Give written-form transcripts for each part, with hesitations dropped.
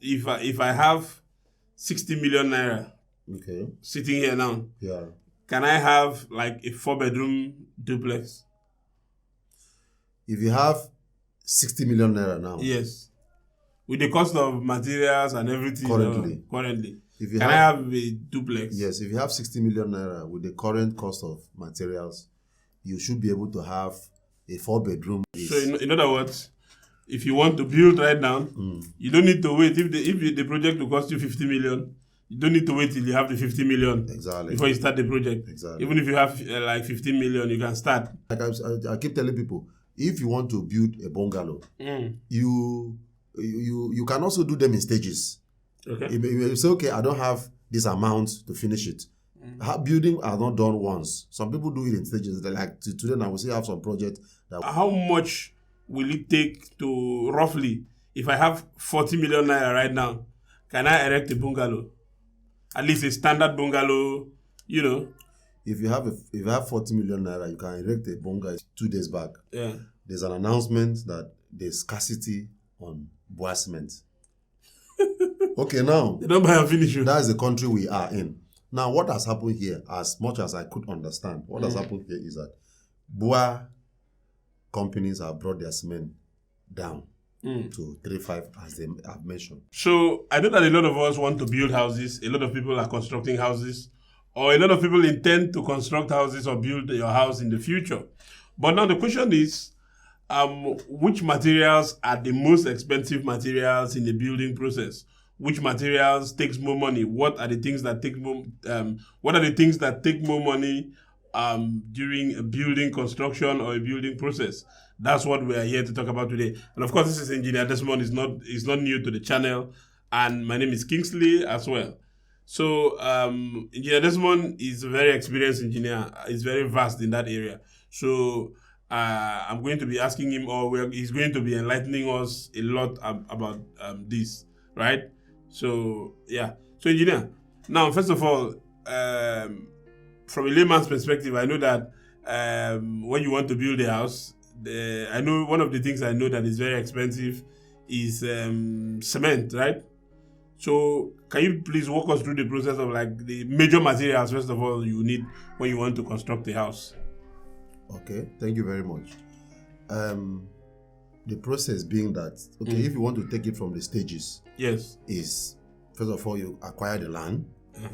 if I have 60 million naira sitting here now, can I have like a 4-bedroom duplex? If you have 60 million naira now, yes, with the cost of materials and everything currently, can I have a duplex? Yes, if you have 60 million naira with the current cost of materials, you should be able to have a 4-bedroom. So in other words, if you want to build right now, you don't need to wait. If the project will cost you 50 million, you don't need to wait till you have the 50 million before you start the project. Even if you have like 15 million, you can start. Like I keep telling people, if you want to build a bungalow, you can also do them in stages. Okay. You say, okay, I don't have this amount to finish it. Building are not done once. Some people do it in stages. They're like today now we still have some project that. How much will it take to roughly, if I have 40 million naira right now, can I erect a bungalow? At least a standard bungalow, you know. If you have 40 million naira, you can erect a bungalow. 2 days back, there's an announcement that there's scarcity on bois cement. Okay, now they don't buy and finish you. That's the country we are in. Now, what has happened here, as much as I could understand, what has happened here is that bois companies have brought their cement down to 3.5, as they have mentioned. So I know that a lot of us want to build houses. A lot of people are constructing houses, or a lot of people intend to construct houses or build your house in the future. But now the question is, which materials are the most expensive materials in the building process? Which materials takes more money? What are the things that take more? What are the things that take more money during a building construction or a building process? That's what we are here to talk about today. And of course, this is Engineer Desmond. Is not new to the channel, and my name is Kingsley as well. So Engineer Desmond is a very experienced engineer. He's very vast in that area. So I'm going to be asking him, he's going to be enlightening us a lot about this, right? So yeah. So engineer, now first of all, from a layman's perspective, I know that when you want to build a house, I know one of the things I know that is very expensive is cement, right? So can you please walk us through the process of like the major materials, first of all, you need when you want to construct a house? Okay, thank you very much. The process being that, if you want to take it from the stages, is first of all, you acquire the land,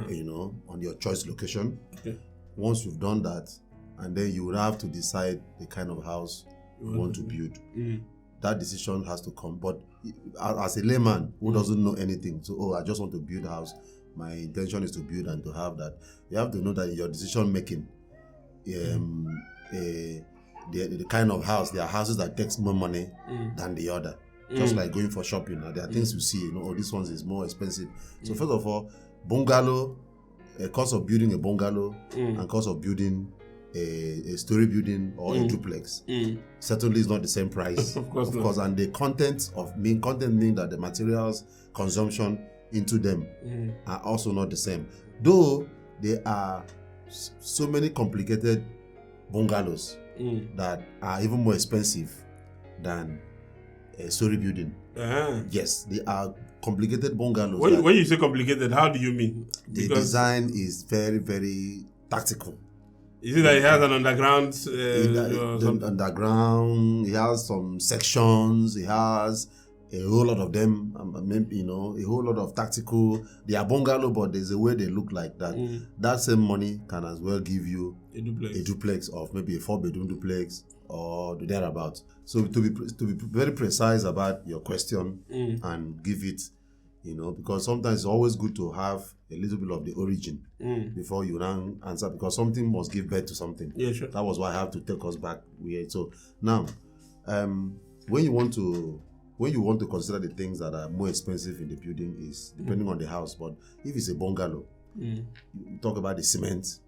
on your choice location. Okay. Once you've done that, and then you will have to decide the kind of house you want to build. That decision has to come. But as a layman who doesn't know anything, so I just want to build a house, my intention is to build and to have that. You have to know that in your decision making, the kind of house, there are houses that takes more money than the other. Just like going for shopping. There are things you see, this one is more expensive. So first of all, bungalow, cost of building a bungalow and cost of building a story building or a duplex certainly is not the same price. Of course, and the content meaning that the materials consumption into them are also not the same. Though there are so many complicated bungalows that are even more expensive than a story building. Yes, they are complicated bungalows. When you say complicated, how do you mean? The design is very, very tactical. Is it that it has an underground? Underground, it has some sections, it has a whole lot of them, a whole lot of tactical. They are bungalow, but there's a way they look like that. That same money can as well give you a duplex of maybe a 4-bedroom duplex or thereabouts. So to be very precise about your question and give it, because sometimes it's always good to have a little bit of the origin before you now answer, because something must give birth to something. Yeah, sure. That was why I have to take us back. So now, when you want to consider the things that are more expensive in the building is depending on the house. But if it's a bungalow, you talk about the cement.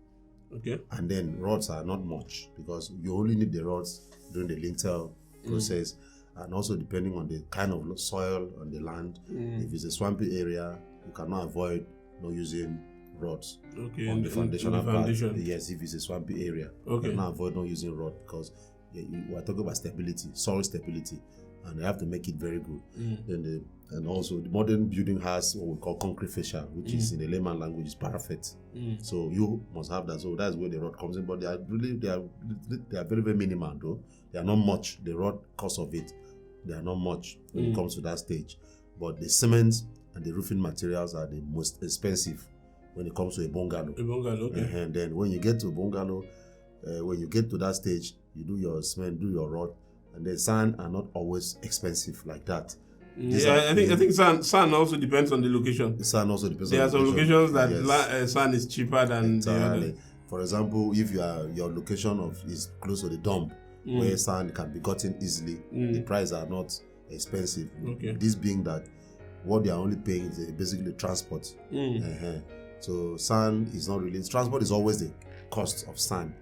Okay. And then rods are not much because you only need the rods during the lintel process, and also depending on the kind of soil on the land. If it's a swampy area, you cannot avoid not using rods on the foundational part. Yes, if it's a swampy area, you cannot avoid not using rod because we are talking about stability, soil stability, and you have to make it very good. Then And also, the modern building has what we call concrete fascia, which is in the layman language is parapet. So you must have that. So that's where the rod comes in. But they are very, very minimal though. They are not much. The rod cost of it, they are not much when it comes to that stage. But the cement and the roofing materials are the most expensive when it comes to a bungalow. A bungalow, okay. And then when you get to a bungalow, when you get to that stage, you do your cement, do your rod, and the sand are not always expensive like that. I think sand also depends on the location. The sand also depends. There on are some location. locations that sand is cheaper than the other. For example, if your location is close to the dump, where sand can be gotten easily, the prices are not expensive. Okay. This being that what they are only paying is basically transport. So sand is not really transport is always the cost of sand.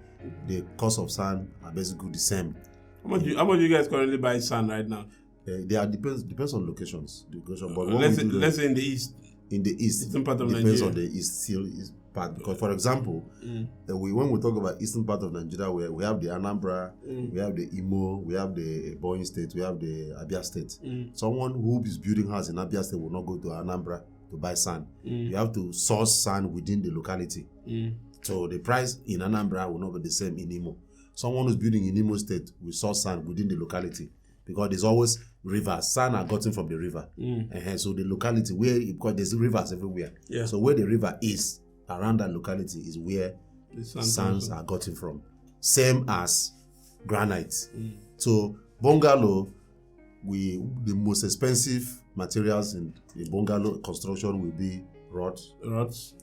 The cost of sand are basically the same. How much do you guys currently buy sand right now? Depends on locations. But let's say in the east. In the eastern part of depends Nigeria. on the east part. Because for example, when we talk about eastern part of Nigeria, where we have the Anambra, we have the Imo, we have the Ebonyi State, we have the Abia State. Someone who is building house in Abia State will not go to Anambra to buy sand. You have to source sand within the locality. So the price in Anambra will not be the same in Imo. Someone who's building in Imo State will source sand within the locality. Because there's always rivers. Sand are gotten from the river. So the locality because there's rivers everywhere. Yeah. So where the river is, around that locality is where The sands are gotten from. Same as granite. So bungalow, the most expensive materials in bungalow construction will be rods,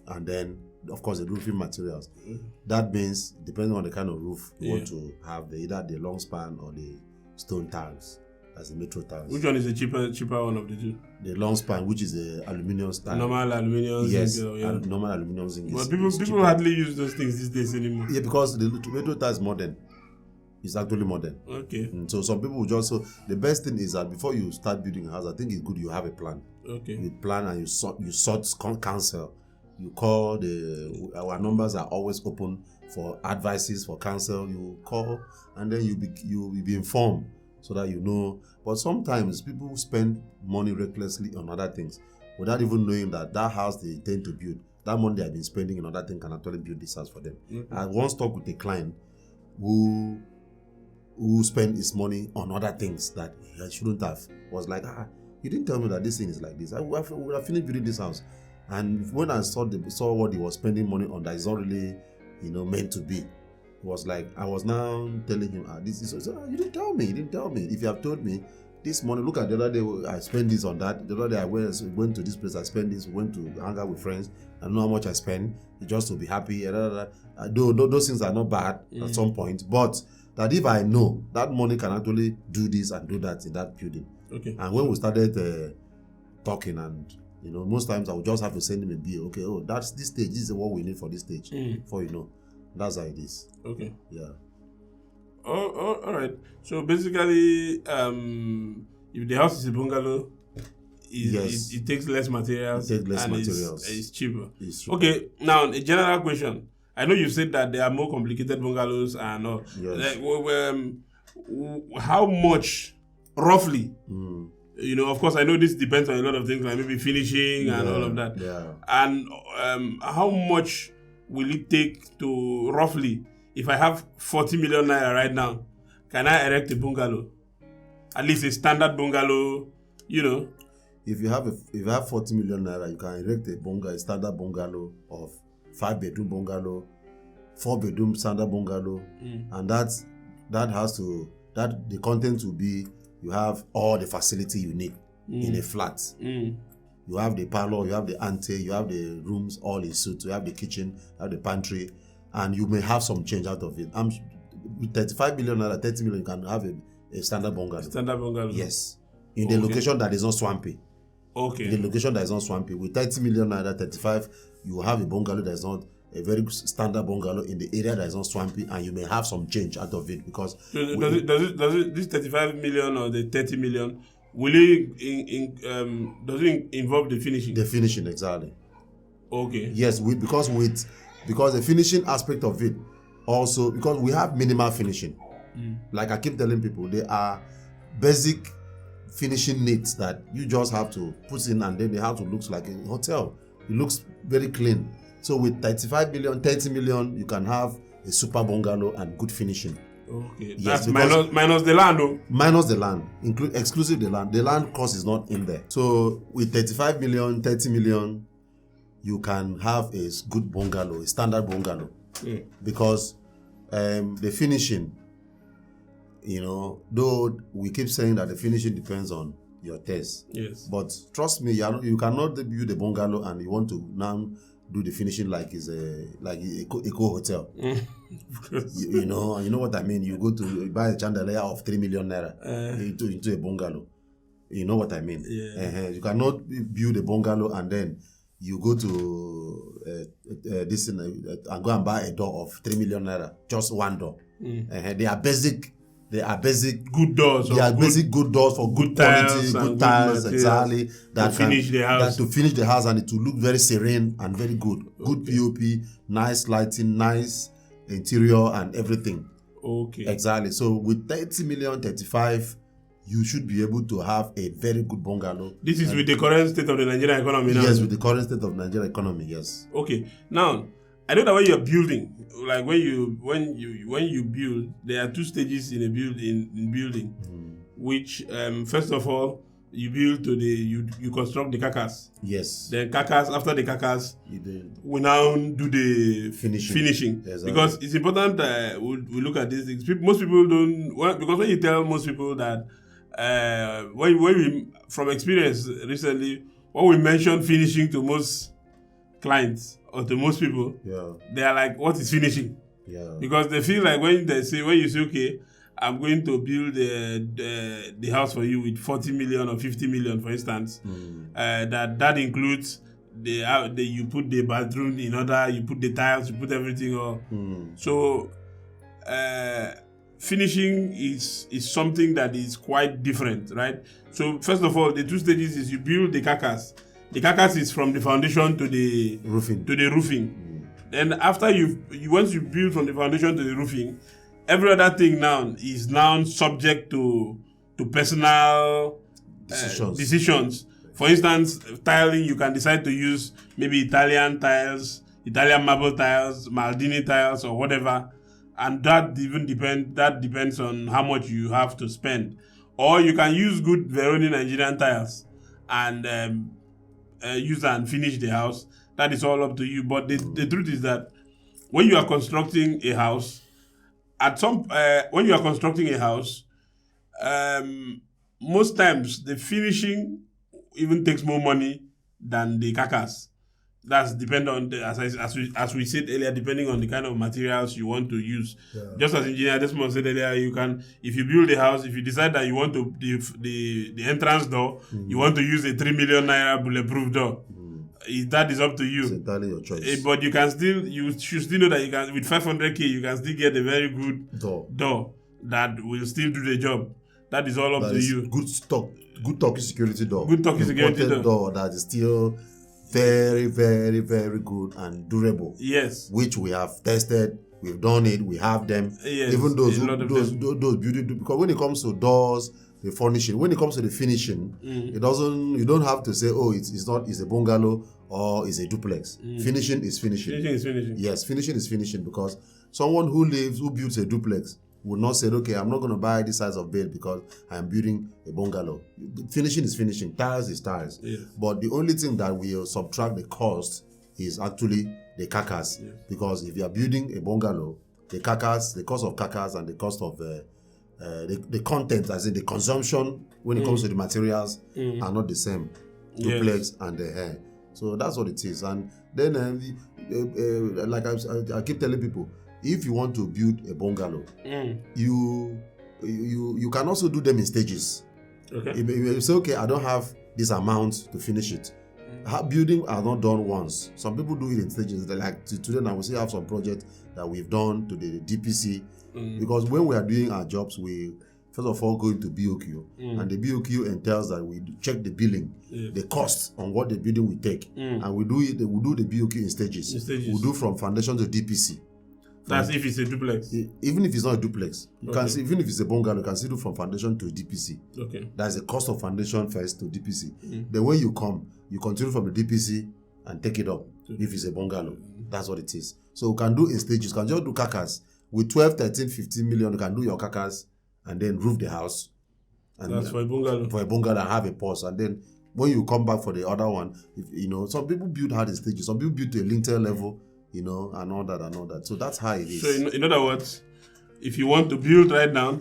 and then of course the roofing materials. That means depending on the kind of roof you want to have, either the long span or the stone tiles, as the metro tiles. Which one is the cheaper one of the two? The long span, which is the aluminium style. Normal aluminium. Yes, zinc, normal aluminium zinc. But people hardly use those things these days anymore. Yeah, because the metro tile is modern. It's actually modern. Okay. So some people will just the best thing is that before you start building a house, I think it's good you have a plan. Okay. You plan and you sort counsel. You call our numbers are always open for advices, for counsel. You call and then you be informed so that you know. But sometimes people spend money recklessly on other things without even knowing that house they intend to build, that money they have been spending on other things can actually build this house for them. I once talked with a client who spent his money on other things that he shouldn't have. Was like, you didn't tell me that this thing is like this. I would have finished building this house. And when I saw what he was spending money on that is not really, meant to be, it was like I was now telling him, this is. You didn't tell me. If you have told me this money, look at the other day I spent this on that. The other day I went to this place, I spent this. Went to hang out with friends. I know how much I spend just to be happy. Those things are not bad at some point, but that if I know that money can actually do this and do that in that building. Okay. And when we started talking, and most times I would just have to send him a bill. Okay, that's this stage. This is what we need for this stage. Before that's how it is. Okay. Yeah. All right. So basically, if the house is a bungalow, it takes less materials. It takes less and materials. It's cheaper. It's cheaper. Okay. Now, a general question. I know you said that there are more complicated bungalows and all. Yes. How much, roughly? Of course, I know this depends on a lot of things, like maybe finishing and all of that. Yeah. And how much will it take to, roughly, if I have 40 million naira right now, can I erect a bungalow? At least a standard bungalow, If you have 40 million naira, you can erect a standard bungalow of 5-bedroom bungalow, 4-bedroom standard bungalow, and that has to the content will be, you have all the facility you need in a flat. You have the parlor, you have the ante, you have the rooms all in suit, you have the kitchen, you have the pantry, and you may have some change out of it. With 35 million naira, 30 million, you can have a standard bungalow. Standard bungalow. Yes, in the location that is not swampy. Okay. In the location that is not swampy, with 30 million naira, 35, you have a bungalow that is not a very standard bungalow in the area that is not swampy, and you may have some change out of it because. So does it this 35 million or the 30 million, will it does it involve the finishing? The finishing, exactly. Okay. Yes, because the finishing aspect of it also, because we have minimal finishing. Like I keep telling people, they are basic finishing needs that you just have to put in, and then the house looks like a hotel. It looks very clean. So with 35 million, 30 million, you can have a super bungalow and good finishing. Okay, Yes, that's minus the land, though. Minus the land, exclusive the land. The land cost is not in there. So with 35 million, 30 million, you can have a good bungalow, a standard bungalow. Because the finishing, though we keep saying that the finishing depends on your taste. Yes. But trust me, you cannot build a bungalow and you want to now do the finishing like it's a eco hotel. You know what I mean. You go to buy a chandelier of 3 million naira into a bungalow. You know what I mean. Yeah. You cannot build a bungalow and then you go to this and go and buy a door of 3 million naira, just one door. They are basic good doors. They are basic good doors for good quality, good tiles, exactly. To finish the house. To finish the house, and it will look very serene and very good. Good POP, nice lighting, nice interior and everything. Okay. Exactly. So with 30 million, 35, you should be able to have a very good bungalow. This is with the current state of the Nigerian economy now? Yes, with the current state of Nigerian economy, yes. Okay. Now, I know that when you're building, like when you build, there are two stages in building, which first of all you build to you construct the carcass. Yes. Then carcass, after the carcass, we now do the finishing. Exactly. Because it's important that we look at these things. Most people don't, because when you tell most people that when we, from experience recently, when we mention finishing to most clients or to most people, they are like, what is finishing? Because they feel like when you say, okay, I'm going to build the house for you with 40 million or 50 million, for instance, that includes you put the bathroom in order, you put the tiles, you put everything on. So finishing is something that is quite different, right? So first of all, the two stages is you build the carcass. The carcass is from the foundation to the roofing. Then after once you build from the foundation to the roofing, every other thing now is subject to personal decisions. For instance, tiling, you can decide to use maybe Italian tiles, Italian marble tiles, Maldini tiles, or whatever, and that depends on how much you have to spend. Or you can use good Veroni Nigerian tiles and use and finish the house. That is all up to you. But the truth is that when you are constructing a house, most times the finishing even takes more money than the carcass. That's dependent on as we said earlier, depending on the kind of materials you want to use. Just as Engineer Desmond said earlier, you can, if you build a house, if you decide that you want to the entrance door, you want to use a 3 million naira bulletproof door. That is up to you. It's entirely your choice. But you should still know that you can, with 500k, you can still get a very good door that will still do the job. That is all up to you. Good Turkey security door. Good Turkey security door that is still very, very, very good and durable. Yes. Which we have tested. We've done it. We have them. Yes. Even those building, because when it comes to doors, the furnishing, when it comes to the finishing, you don't have to say, it's a bungalow or it's a duplex. Finishing is finishing. Finishing is finishing. Yes, finishing is finishing, because someone who builds a duplex would not say, okay, I'm not going to buy this size of bed because I'm building a bungalow. Finishing is finishing. Tiles is tiles. Yes. But the only thing that will subtract the cost is actually the carcass. Yes. Because if you are building a bungalow, the cost of carcass and the cost of the content, as in the consumption when it comes to the materials, are not the same. Duplex and the hair. So that's what it is. And then, like I keep telling people, if you want to build a bungalow, you can also do them in stages. Okay. You say, okay, I don't have this amount to finish it. Building are not done once. Some people do it in stages. Like today now, we still have some projects that we've done to the DPC. Because when we are doing our jobs, we first of all go into BOQ. And the BOQ entails that we check the billing, the cost on what the building will take. And we do the BOQ in stages. We do from foundation to DPC. That's if it's a duplex. Even if it's not a duplex, you Okay. can see. Even if it's a bungalow, you can see do from foundation to DPC. Okay. That's the cost of foundation first to DPC. Then when you come, you continue from the DPC and take it up. If it's a bungalow, that's what it is. So you can do in stages. You can just do carcass with 12, 13, 15 million. You can do your carcass and then roof the house. And That's for a bungalow. For a bungalow and have a pause. And then when you come back for the other one, some people build hard in stages. Some people build to a lintel level, and all that. So that's how it is. So in other words, if you want to build right now,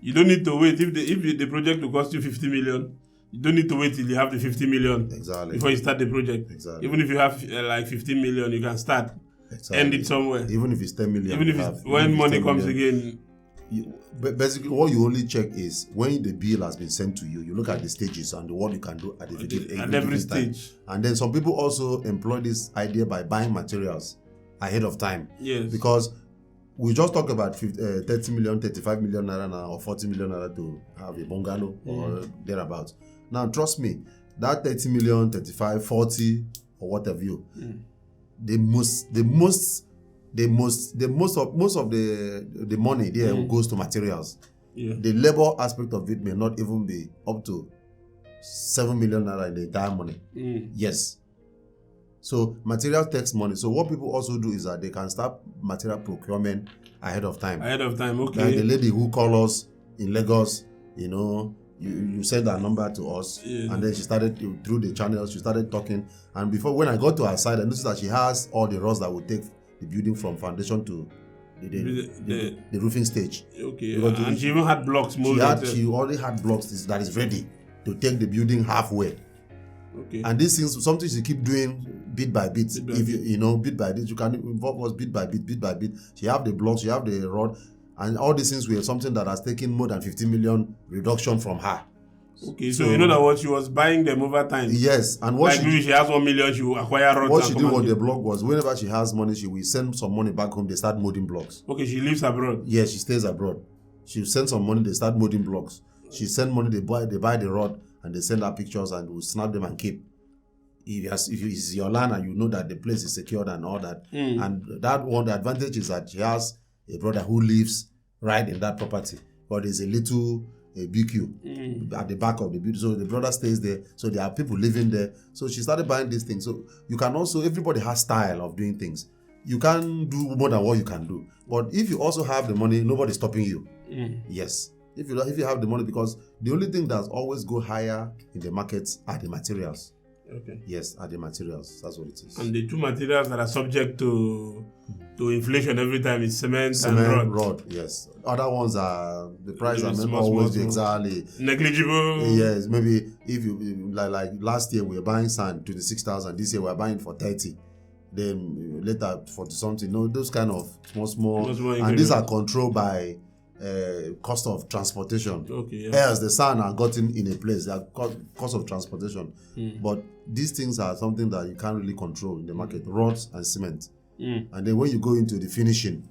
you don't need to wait. If the project will cost you 50 million, you don't need to wait till you have the 50 million before you start the project. Exactly. Even if you have like 15 million, you can start. Exactly. End it somewhere. Even if it's 10 million. Even if when money comes again. Basically, what you only check is when the bill has been sent to you. You look at the stages and what you can do at every stage. And then some people also employ this idea by buying materials ahead of time. Yes. Because we just talked about 30 million, 35 million naira now, or 40 million naira to have a bungalow or thereabouts. Now, trust me, that 30 million, 35, 40, or whatever most of the money there goes to materials. Yeah. The labor aspect of it may not even be up to 7 million naira in the entire money. Yes. So material takes money. So what people also do is that they can start material procurement ahead of time. Okay. Like the lady who called us in Lagos, you sent her number to us, and then she started through the channels. She started talking, and when I got to her side, I noticed that she has all the rods that would take the building from foundation to the roofing stage. Okay. And she even had blocks molded. She already had blocks that is ready to take the building halfway. Okay. And these things, something she keep doing bit by bit. Bit by bit, you can involve us bit by bit. She have the blocks, she have the rod, and all these things were something that has taken more than 50 million reduction from her. Okay, so you know that what she was buying them over time. Yes, and what she has 1 million, she will acquire rods. What she did with the block was whenever she has money, she will send some money back home. They start molding blocks. Okay, she lives abroad. Yes, she stays abroad. She send some money. They start molding blocks. She send money. They buy the rod and they send her pictures and will snap them and keep. If it's your land and you know that the place is secured and all that, and that one, the advantage is that she has a brother who lives right in that property, but there's a little BQ at the back of the building, so the brother stays there. So there are people living there. So she started buying these things. So you can also, everybody has style of doing things. You can do more than what you can do, but if you also have the money, nobody's stopping you. Yes. If you have the money, because the only thing that always go higher in the markets are the materials. Okay. Yes, are the materials. That's what it is. And the two materials that are subject to inflation every time is cement and rod. Yes. Other ones are the price are not small, always exactly negligible. Yes, maybe if you like last year we were buying sand 26,000. This year we are buying for 30. Then later 40 something. No, those kind of small, and these are controlled by cost of transportation. Okay. Yeah. Else the sand are gotten in a place. They are cost of transportation. But these things are something that you can't really control in the market. Rods and cement. And then when you go into the finishing,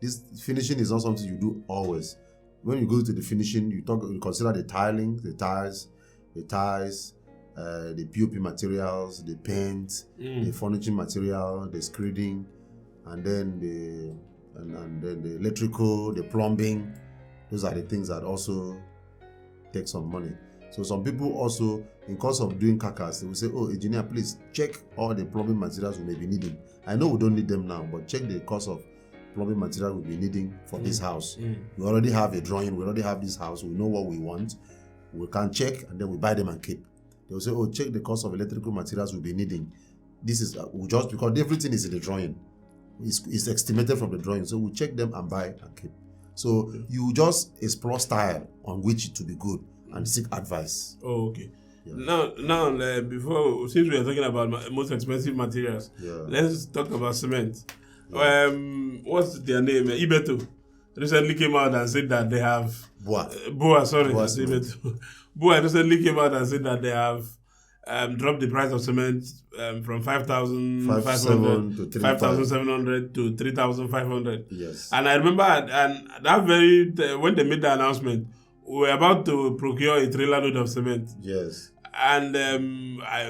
this finishing is not something you do always. When you go to the finishing, you consider the tiling, the tiles, the POP materials, the paint, the furnishing material, the screeding, and then the electrical, the plumbing. Those are the things that also take some money. So some people also, in course of doing carcass, they will say, "Oh, engineer, please check all the plumbing materials we may be needing. I know we don't need them now, but check the cost of plumbing material we'll be needing for this house. We already have a drawing. We already have this house. We know what we want. We can check, and then we buy them and keep." They will say, "Oh, check the cost of electrical materials we'll be needing. This is just because everything is in the drawing. It's estimated from the drawing, so we check them and buy and keep." So you just explore style on which to be good and seek advice. Oh, okay. Yeah. Now, before, since we are talking about most expensive materials, let's talk about cement. What's their name? Ibeto recently came out and said that they have Boa recently came out and said that they have dropped the price of cement from 5,500 to 5,700 to 3,500. Yes. And I remember, and that when they made the announcement, we were about to procure a trailer load of cement. Yes. And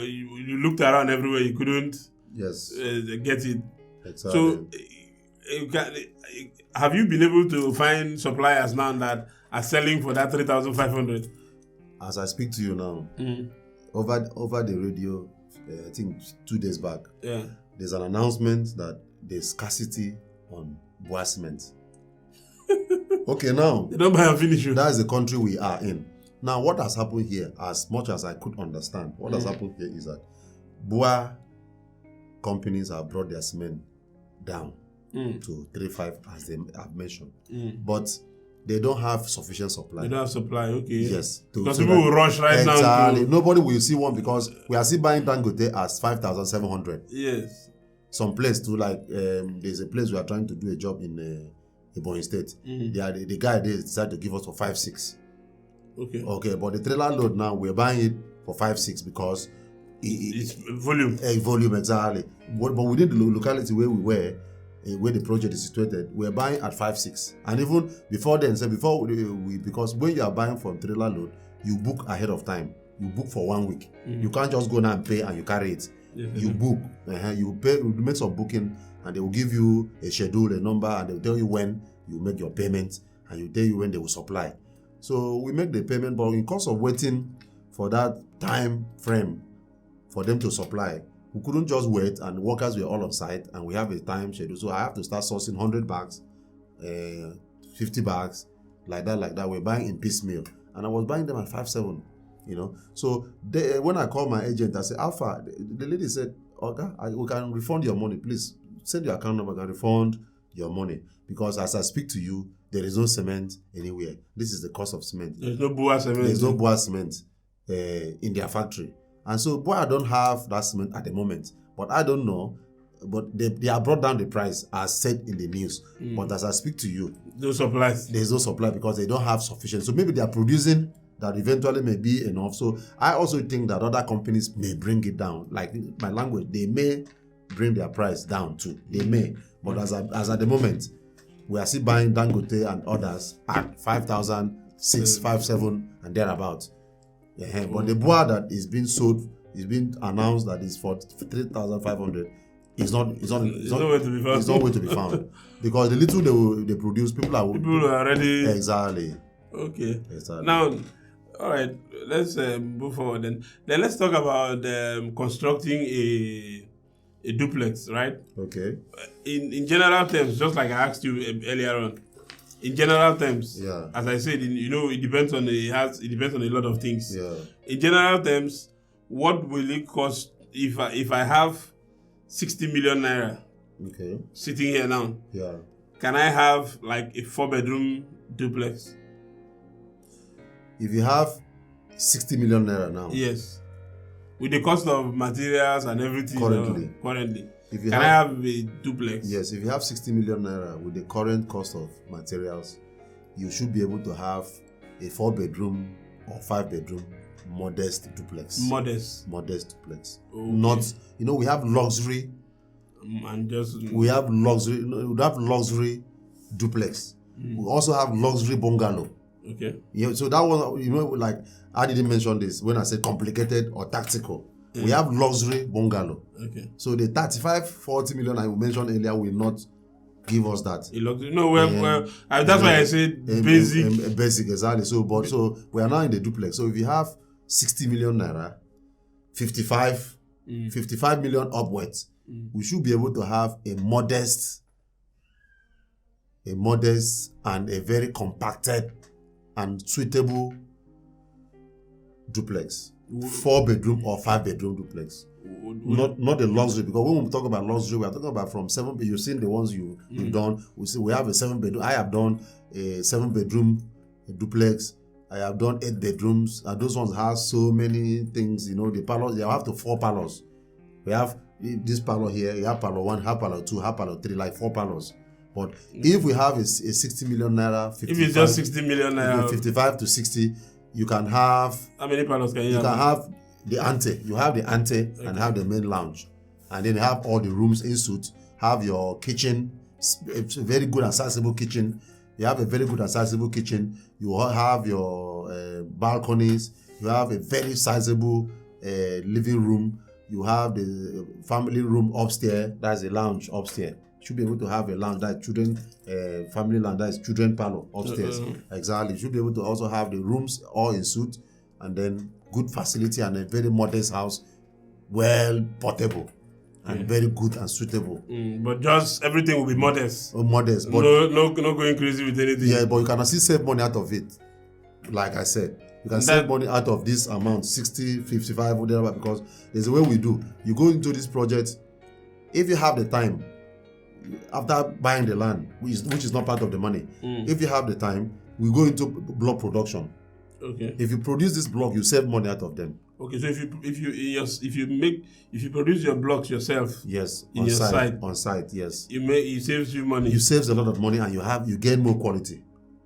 you looked around everywhere, you couldn't get it. Exactly. So have you been able to find suppliers now that are selling for that 3,500? As I speak to you now, over the radio, I think 2 days back, there's an announcement that there's scarcity on Boa cement. Okay, now They don't buy and finish you. that is the country we are in. Now, what has happened here, as much as I could understand, what has happened here is that Boa companies have brought their cement down to 3.5 as they have mentioned, but they don't have sufficient supply. They don't have supply, okay. Yes. Because people will rush right now. Exactly. Nobody will see one because we are still buying Dangote as 5,700. Yes. Some place too, like there's a place we are trying to do a job in Ebonyi State. The guy there decided to give us for 5.6. Okay, but the trailer load now we're buying it for 5.6 because it's volume. Volume, exactly. But within the locality where we were, where the project is situated, we're buying at 5.6. And even before then, because when you are buying from trailer load, you book ahead of time. You book for 1 week. You can't just go now and pay and you carry it. You book. You pay. You make some booking, and they will give you a schedule, a number, and they will tell you when you make your payment, and you tell you when they will supply. So we make the payment, but in course of waiting for that time frame for them to supply, we couldn't just wait, and the workers were all on site, and we have a time schedule. So I have to start sourcing 100 bags, 50 bags, like that. We're buying in piecemeal, and I was buying them at 5.7. So when I called my agent, I said, Alpha, the lady said, okay, we can refund your money. Please send your account number, I can refund your money. Because as I speak to you, there is no cement anywhere. This is the cost of cement. There's no Boa cement. There's no Boa cement in their factory. And so Boa don't have that cement at the moment. But I don't know. But they have brought down the price as said in the news. But as I speak to you, no supplies. There's no supply because they don't have sufficient. So maybe they are producing that eventually may be enough. So I also think that other companies may bring it down. Like my language, they may bring their price down too. They may. But as at the moment, we are still buying Dangote and others at 5,000, 6.57 and thereabouts. But the Boa that is being sold, is being announced that is for 3,500. It's nowhere to be found. Because the little they produce, people are already exactly. Okay. Exactly. Now, all right, let's move forward then. Then let's talk about constructing a duplex, right? Okay. In general terms, just like I asked you earlier on, in general terms, as I said, it depends on it depends on a lot of things. Yeah. In general terms, what will it cost if I have 60 million naira? Okay. Sitting here now. Yeah. Can I have like a 4-bedroom duplex? If you have 60 million naira now. Yes. With the cost of materials and everything currently. Can I have a duplex? Yes, if you have 60 million naira with the current cost of materials, you should be able to have a 4-bedroom or 5-bedroom modest duplex. Modest duplex. Okay. Not, we have luxury. We have luxury duplex. We also have luxury bungalow. Okay. Yeah, so that one, like I didn't mention this when I said complicated or tactical. We have luxury bungalow. Okay. So the 35-40 million I mentioned earlier will not give us that. That's why I said basic. Basic, exactly. So we are now in the duplex. So if you have 60 million naira, 55 million upwards, we should be able to have a modest and a very compacted and suitable duplex. 4-bedroom or 5-bedroom duplex. Not a luxury, because when we talk about luxury, we are talking about from 7. You've seen the ones you've done. We have a 7-bedroom. I have done a 7-bedroom duplex. I have done 8 bedrooms, and those ones have so many things. The parlors, they have to 4 parlors. We have this parlor here. You have parlor 1, have parlor 2, have parlor 3, like 4 parlors. But if we have a 60 million naira, 55, if it's just 60 million naira, 55 to 60, you can have. How many parlors can you have? You can have the ante. You have the ante and have the main lounge, and then you have all the rooms in suite. Have your kitchen, it's a very good and sizable kitchen. You have a very good and sizable kitchen. You have your balconies. You have a very sizable living room. You have the family room upstairs. That's the lounge upstairs. Should be able to have a lounge that children, family lounge that is children parlor upstairs. Exactly. Should be able to also have the rooms all in suite, and then good facility and a very modest house, well portable, and very good and suitable. But just everything will be modest. Modest, but no going crazy with anything. yeah, but you can still save money out of it. Like I said, you can save money out of this amount, 60, 55, whatever, because there's a way we do. You go into this project, if you have the time, after buying the land, which is not part of the money, if you have the time, we go into block production. Okay. If you produce this block, you save money out of them. Okay, so if you produce your blocks yourself, yes, in your site, on site, yes, it saves you money. You saves a lot of money, and you gain more quality.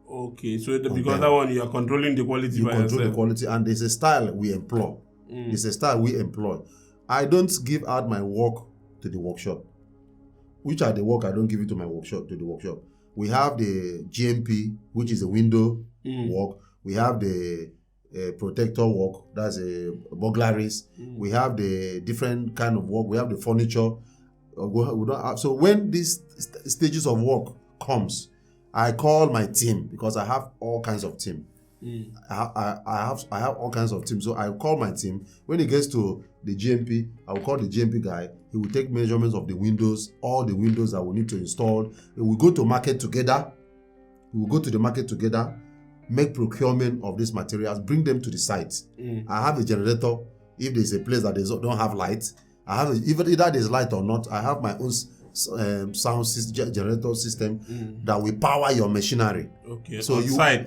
Okay, so because that one you are controlling the quality you by control yourself. the quality, and there's a style we employ. It's a style we employ. I don't give out my work to the workshop. Which are the work I don't give it to my workshop, to the workshop. We have the GMP, which is a window work. We have the protector work, that's a burglaries. We have the different kind of work. We have the furniture. We don't have, so when these stages of work comes, I call my team, because I have all kinds of team. I have all kinds of teams. So I call my team. When it gets to the GMP, I will call the GMP guy. He will take measurements of the windows, all the windows that we need to install. We will go to market together. We will go to the market together, make procurement of these materials, bring them to the site. I have a generator. If there's a place that don't have light, I have either there's light or not, I have my own sound system, generator system that will power your machinery. Okay. So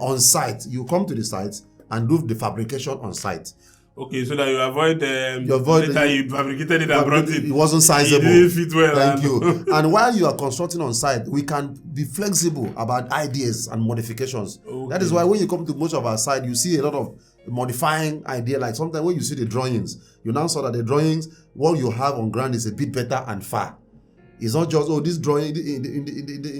on site, you come to the site and do the fabrication on site. Okay, so that you avoid later you fabricated it and brought it. It wasn't sizable. It didn't fit well. Thank you. And while you are constructing on site, we can be flexible about ideas and modifications. Okay. That is why when you come to most of our site, you see a lot of modifying idea. Like sometimes when you see the drawings, you now saw that the drawings, what you have on ground is a bit better and far. It's not just, this drawing in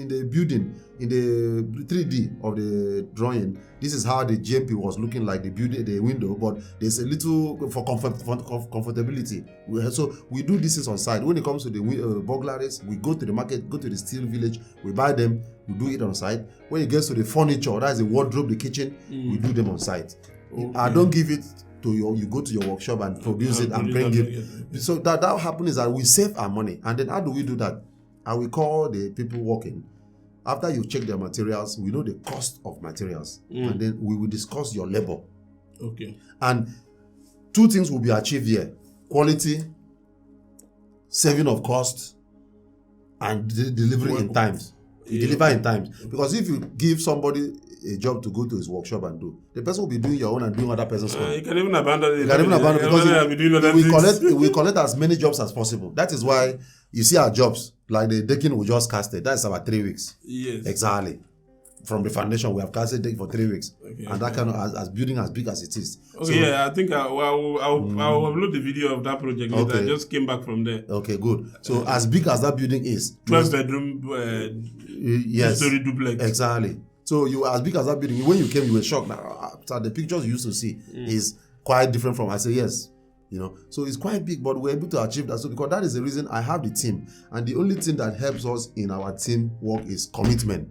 the building, in the 3D of the drawing, this is how the GMP was looking like, the building, the window, but there's a little for comfortability. So we do this on site. When it comes to the burglaries, we go to the market, go to the steel village, we buy them, we do it on site. When it gets to the furniture, that's the wardrobe, the kitchen, we do them on site. Okay. I don't give it to you go to your workshop and produce it and bring it. So that happens is that we save our money. And then how do we do that? I will call the people working. After you check their materials, we know the cost of materials. And then we will discuss your labor. Okay. And two things will be achieved here: quality, saving of cost, and delivery in times. You deliver in times. Because if you give somebody a job to go to his workshop and do, the person will be doing your own and doing other person's own. You can even abandon it. You can even abandon it because we collect as many jobs as possible. That is why you see our jobs, like the decking we just casted, that's about 3 weeks. Yes. Exactly. From the foundation, we have casted deck for 3 weeks. Okay, and that kind of, as building as big as it is. Okay, so, yeah, I think I'll upload the video of that project later. Okay. I just came back from there. Okay, good. So as big as that building is. 12 bedroom, yes, story duplex. Exactly. So you as big as that building. When you came, you were shocked. After the pictures you used to see is quite different from. I say yes, So it's quite big, but we're able to achieve that. So because that is the reason I have the team, and the only thing that helps us in our team work is commitment.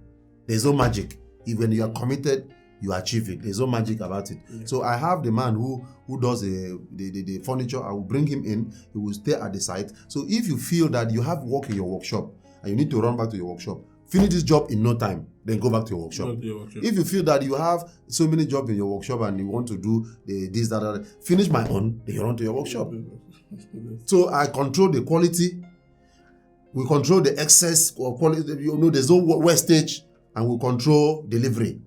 There's no magic. If when you are committed, you achieve it. There's no magic about it. Yeah. So I have the man who does the furniture. I will bring him in. He will stay at the site. So if you feel that you have work in your workshop and you need to run back to your workshop, finish this job in no time, then go back to your workshop. If you feel that you have so many jobs in your workshop and you want to do this, that, finish my own, then you run to your workshop. So I control the quality. We control the excess of quality. There's no wastage, and we control delivery,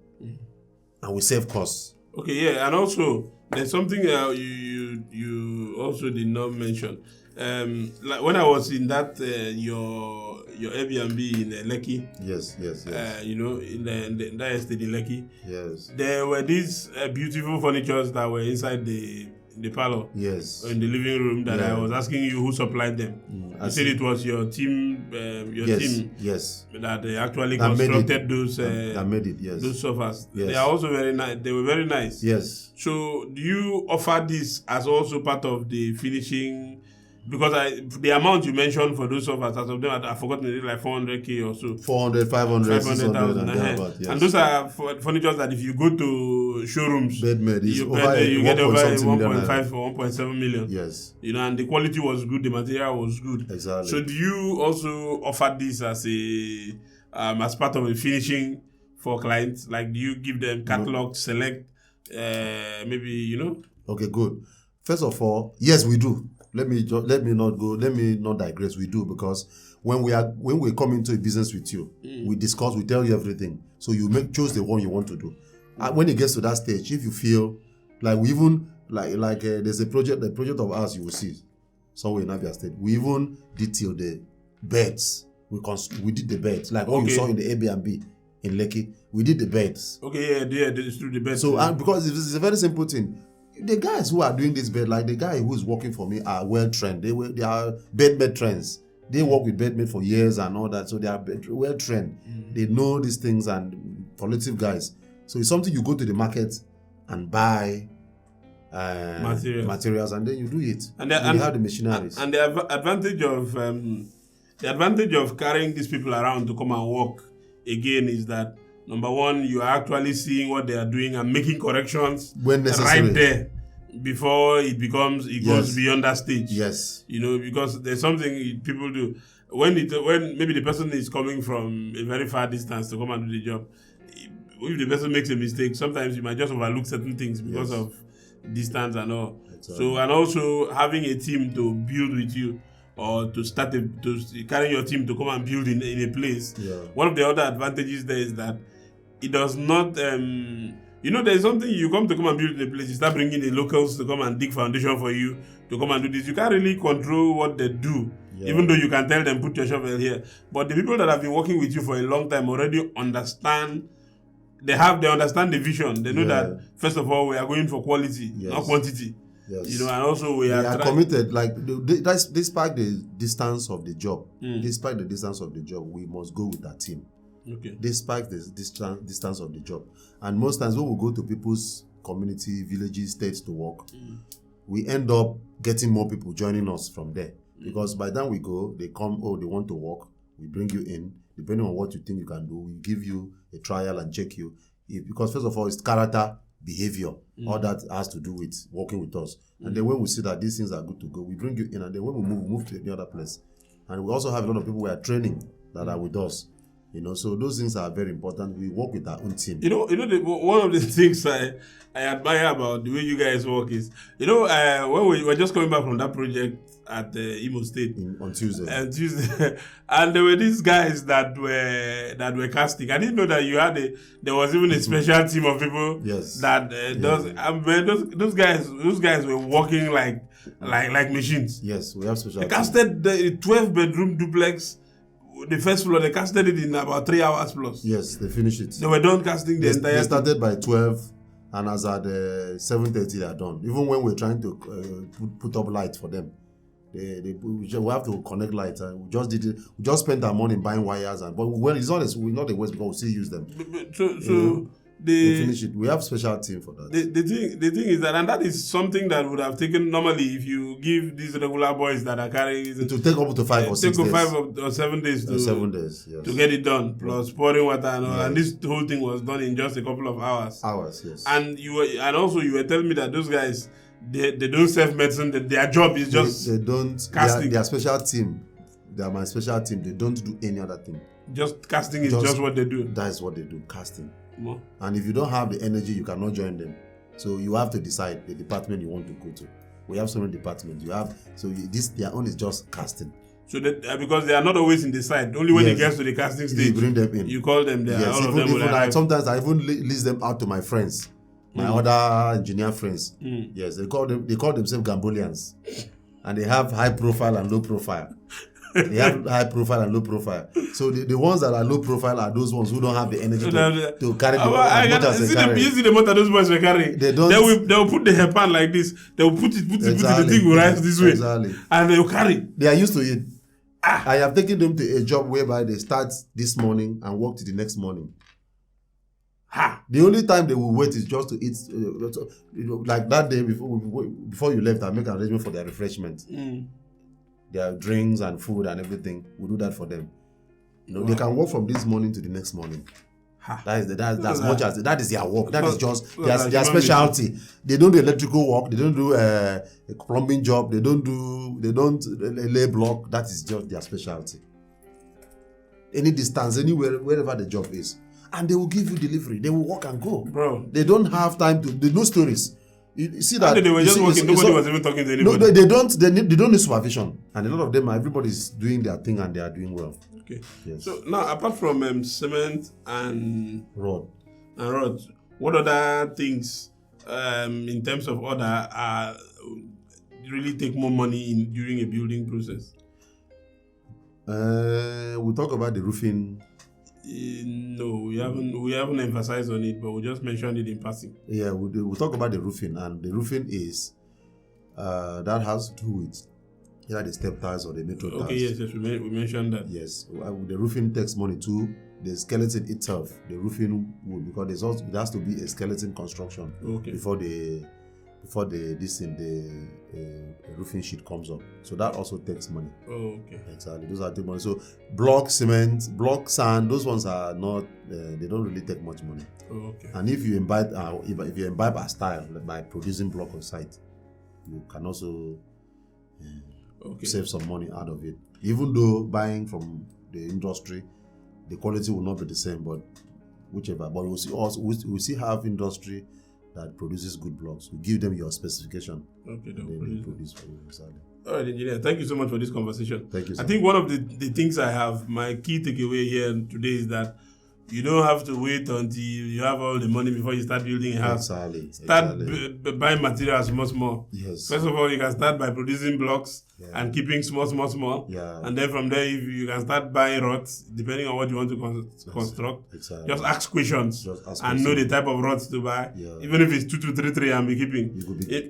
and we save costs. Okay, yeah, and also there's something you also did not mention. Like when I was in that your Airbnb in Lekki. Yes. In that estate in Lekki. Yes. There were these beautiful furnitures that were inside the parlor. Yes. Or in the living room that I was asking you who supplied them. You said it was your team. Team. Yes. That they actually constructed those. That made it. Yes. Those sofas. Yes. They are also very nice. They were very nice. Yes. So do you offer this as also part of the finishing? because the amount you mentioned for those sofas, as of them, I've forgotten it, like 400k or so. 400, 500, 500,000. and, yes. And those are furniture that if you go to showrooms, you get over 1.5 or 1.7 million. Yes. And the quality was good, the material was good. Exactly. So do you also offer this as a as part of a finishing for clients? Like, do you give them catalog, select, maybe, Okay, good. First of all, yes, we do. Let me not digress. We do, because when we come into a business with you, we discuss, we tell you everything. So you choose the one you want to do. And when it gets to that stage, if you feel like we even there's a project of ours you will see somewhere in Abia State. We even detail the beds. We did the beds, like what you saw in the Airbnb in Lekki. We did the beds. Okay, yeah, it's through the beds. So and because it's a very simple thing. The guys who are doing this bed, like the guy who is working for me, are well trained. They are bedmate trends. They work with bedmate for years and all that, so they are well trained. They know these things, and collective guys. So it's something you go to the market and buy materials, and then you do it. And you have the machineries. And the advantage of carrying these people around to come and work again is that, number one, you are actually seeing what they are doing and making corrections when necessary, right there before it goes beyond that stage. Yes. Because there's something people do when maybe the person is coming from a very far distance to come and do the job. If the person makes a mistake, sometimes you might just overlook certain things because of distance and all. Exactly. So, and also having a team to build with you, or to carry your team to come and build in a place. Yeah. One of the other advantages there is that it does not, there's something you come and build in a place, you start bringing the locals to come and dig foundation for you, to come and do this. You can't really control what they do, even though you can tell them, put your shovel here. But the people that have been working with you for a long time already understand, they understand the vision. They know that, first of all, we are going for quality, not quantity. Yes. And also we are committed. Like despite the distance of the job, we must go with that team. Okay. Despite the distance of the job, and most times when we go to people's community, villages, states to work, we end up getting more people joining us from there. Because by the time we go, they come. They want to work. We bring you in. Depending on what you think you can do, we give you a trial and check you. Because first of all, it's character, behavior, all that has to do with working with us. And then when we see that these things are good to go, we bring you in, and then when we move to the other place. And we also have a lot of people we are training that are with us. So those things are very important. We work with our own team. One of the things I admire about the way you guys work is, when we were just coming back from that project at Imo State on Tuesday, and there were these guys that were casting. I didn't know that there was even a special team of people. Yes. That those guys were working like machines. Yes, we have special. They casted the 12-bedroom duplex. The first floor, they casted it in about 3 hours plus. Yes, they finished it. They were done casting the entire. They started by 12, and as at 7:30 they are done. Even when we're trying to put up lights for them, we have to connect lights, and we just did it. We just spent our money buying wires, but it's not the waste, because we still use them. They finish it. We have special team for that. The thing is that, and that is something that would have taken normally if you give these regular boys that are carrying it to take up to 5 or 6 days. 5 or 7 days to 7 days, yes, to get it done, plus pouring water and all. Yes. And this whole thing was done in just a couple of hours. Yes. And you were telling me that those guys they don't serve medicine. That their job is just they don't casting. Their special team. They are my special team. They don't do any other thing. Just casting is just what they do. That is what they do, casting. More. And if you don't have the energy, you cannot join them. So you have to decide the department you want to go to. We have so many departments. Their own is just casting. So that because they are not always in the site. Only when it gets to the casting stage, you bring them in. You call them there. Yes, all of them sometimes I even lease them out to my friends, my other engineer friends. Yes, they call themselves Gambolians, and they have high profile and low profile. They have high profile and low profile. So the ones that are low profile are those ones who don't have the energy to carry the motors they carry. You see the motor those boys were carrying. They will put the hairpin like this. They will put it. The thing will rise this way. Exactly. And they will carry. They are used to it. I have taken them to a job whereby they start this morning and work to the next morning. The only time they will wait is just to eat, like that day before you left, I make an arrangement for their refreshment. their drinks and food and everything. We do that for them. They can work from this morning to the next morning. That is their work. That is just their specialty. They don't do electrical work. They don't do a plumbing job. They don't lay block. That is just their specialty. Any distance, anywhere, wherever the job is, and they will give you delivery. They will walk and go, bro. They don't have time to. They know stories. You see that they were just working. Nobody was even talking to anybody. No, they don't. They don't need supervision, and a lot of them, everybody's doing their thing and they are doing well. Okay. Yes. So now, apart from cement and rod, what other things in terms of order really take more money during a building process? We'll talk about the roofing. No, we haven't emphasized on it, but we just mentioned it in passing. Yeah, we'll talk about the roofing, and the roofing is that has to do with either the step tiles or the metal tiles. Okay, yes, we mentioned that. Yes, the roofing takes money too. The skeleton itself, the roofing wood, because it has to be a skeleton construction before the roofing sheet comes up. So that also takes money. Oh, okay. Exactly. Those are take money. So block cement, block sand, those ones are not. They don't really take much money. Oh, okay. And if you imbibe a style by producing block on site, you can also save some money out of it. Even though buying from the industry, the quality will not be the same, but whichever. But we'll see have industry that produces good blocks. We give them your specification. Okay, they produce for you. Exactly. All right, engineer. Thank you so much for this conversation. Thank you, sir. I think one of the things I have, my key takeaway here today is that you don't have to wait until you have all the money before you start building a house. Exactly. Start buying materials much more. Yes. First of all, you can start by producing blocks and keeping small. Yeah. And then from there, if you can start buying rods, depending on what you want to construct. Exactly. Just ask questions and know the type of rods to buy. Yeah. Even if it's 2 to 3 3 and be keeping.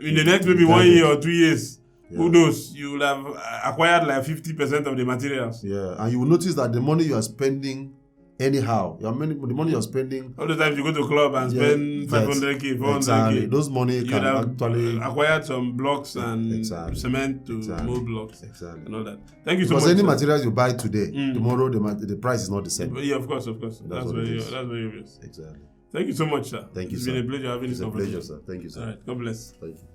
In the next maybe 1 year or 2 years, who knows? You will have acquired like 50% of the materials. Yeah, and you will notice that the money you are spending anyhow, the money you're spending. All the times you go to club and spend 500k, 400k. Exactly. Those money can actually acquired some blocks and cement to mold blocks. Exactly. And all that. Thank you so much. Because any materials you buy today, tomorrow the price is not the same. Yeah, of course. That's very obvious. Exactly. Thank you so much, sir. Thank you, It's sir. been a pleasure having this conversation. It's a pleasure, sir. Thank you, sir. All right. God bless. Thank you.